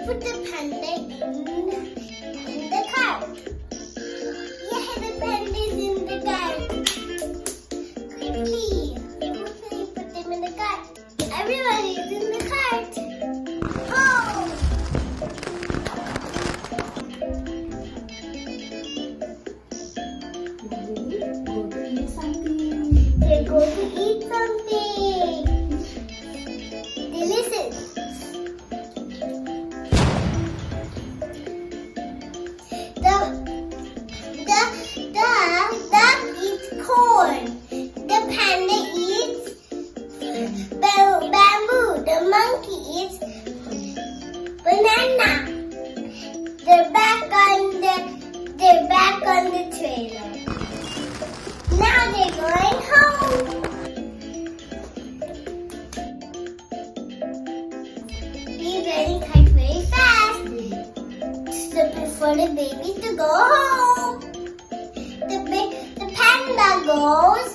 put the panda in the cart. Yeah, the panda is in the cart. Quickly put them in the cart. Everybody is in the cart. Oh! They go to eat something. Delicious. The duck eats corn. The panda eats bamboo. The monkey eats banana. They're back on the trailer. Now they're going home. Be very quick, very fast. For the babies to go home. The panda goes